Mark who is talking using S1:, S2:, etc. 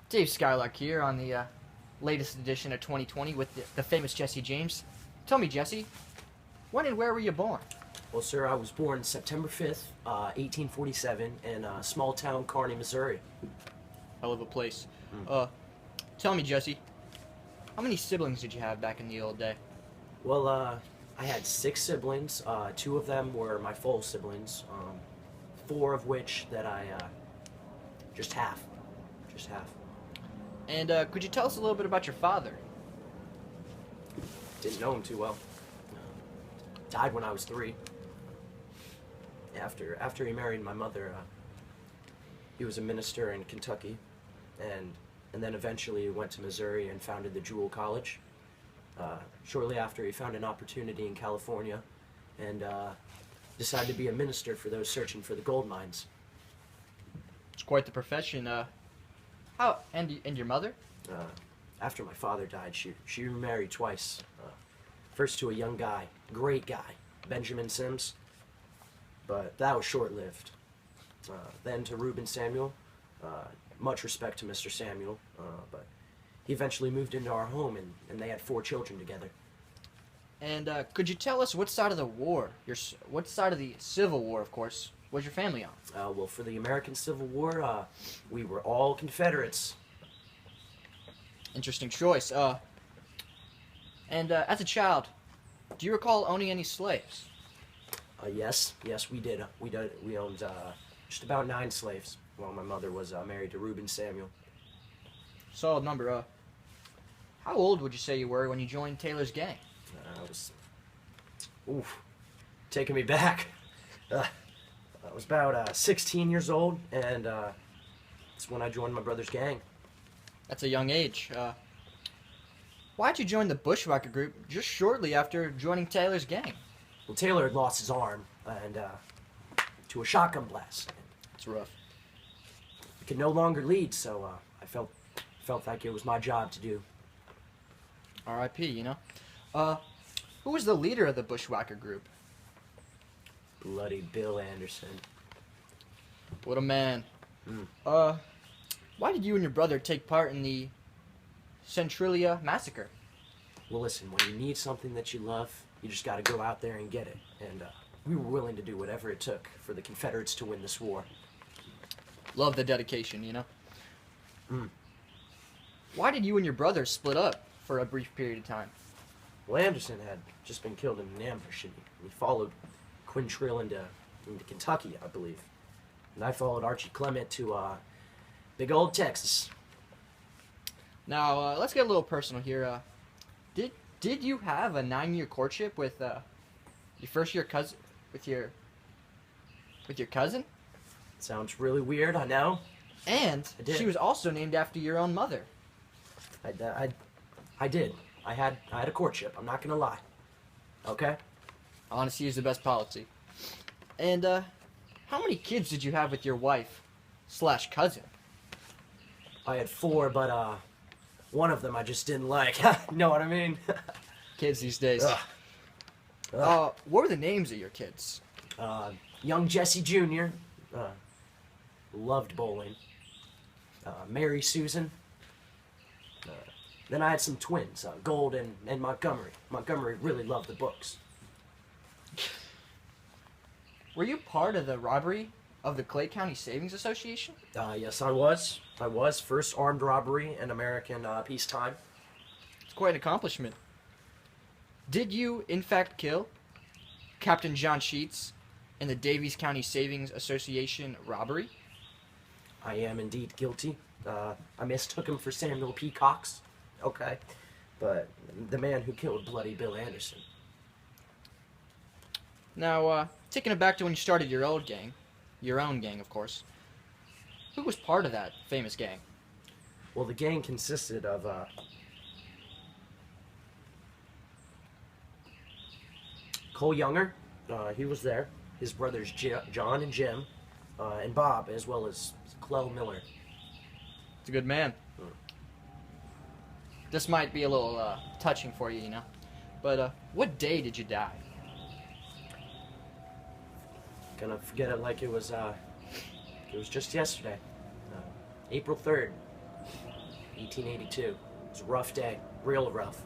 S1: Dave Skylark here on the latest edition of 2020 with the famous Jesse James. Tell me, Jesse, when and where were you born?
S2: Well, sir, I was born September 5th, 1847, in small town Kearney, Missouri.
S1: Hell of a place. Tell me, Jesse, how many siblings did you have back in the old day?
S2: Well, I had 6 siblings. 2 of them were my full siblings. 4 of which that I just half.
S1: And could you tell us a little bit about your father?
S2: Didn't know him too well. Died when I was 3. After he married my mother, he was a minister in Kentucky, and then eventually went to Missouri and founded the Jewel College. Shortly after, he found an opportunity in California, and decided to be a minister for those searching for the gold mines.
S1: It's quite the profession. How and your mother?
S2: After my father died, she remarried twice. First to a young guy, great guy, Benjamin Sims, but that was short-lived. Then to Reuben Samuel. Much respect to Mr. Samuel, but he eventually moved into our home, and they had 4 children together.
S1: And could you tell us what side of the war, what side of the Civil War, of course, was your family on?
S2: Well, for the American Civil War, we were all Confederates.
S1: Interesting choice. And as a child, do you recall owning any slaves?
S2: Yes, we did. We owned just about 9 slaves while my mother was married to Reuben Samuel.
S1: Solid number. How old would you say you were when you joined Taylor's gang?
S2: I was, taking me back. I was about 16 years old, and that's when I joined my brother's gang.
S1: That's a young age. Why'd you join the Bushwhacker group just shortly after joining Taylor's gang?
S2: Well, Taylor had lost his arm, and to a shotgun blast.
S1: It's rough.
S2: He could no longer lead, so I felt like it was my job to do.
S1: R.I.P., you know? Who was the leader of the Bushwhacker group?
S2: Bloody Bill Anderson.
S1: What a man. Why did you and your brother take part in the Centralia massacre?
S2: Well, listen, when you need something that you love, you just gotta go out there and get it. And we were willing to do whatever it took for the Confederates to win this war.
S1: Love the dedication, you know? Why did you and your brother split up for a brief period of time?
S2: Well, Anderson had just been killed in an ambush, and he followed Quintrill into Kentucky, I believe. And I followed Archie Clement to big old Texas.
S1: Now, let's get a little personal here. Did you have a 9-year courtship with your first-year cousin? With your cousin?
S2: Sounds really weird, I know.
S1: And she was also named after your own mother.
S2: I did. I had a courtship. I'm not gonna lie. Okay.
S1: Honesty is the best policy. And how many kids did you have with your wife / cousin?
S2: I had 4, but one of them I just didn't like. You know what I mean?
S1: Kids these days. What were the names of your kids?
S2: Young Jesse Jr. Loved bowling. Mary Susan. Then I had some twins, Gold and Montgomery. Montgomery really loved the books.
S1: Were you part of the robbery of the Clay County Savings Association?
S2: Yes, I was. I was. First armed robbery in American peacetime.
S1: It's quite an accomplishment. Did you, in fact, kill Captain John Sheets in the Davies County Savings Association robbery?
S2: I am indeed guilty. I mistook him for Samuel P. Cox. Okay. But the man who killed Bloody Bill Anderson.
S1: Now, taking it back to when you started your own gang, of course. Who was part of that famous gang?
S2: Well, the gang consisted of Cole Younger, he was there. His brothers John and Jim, and Bob, as well as Clell Miller.
S1: It's a good man. This might be a little touching for you, you know. But what day did you die?
S2: Gonna forget it like it was just yesterday. April 3rd. 1882. It was a rough day, real rough.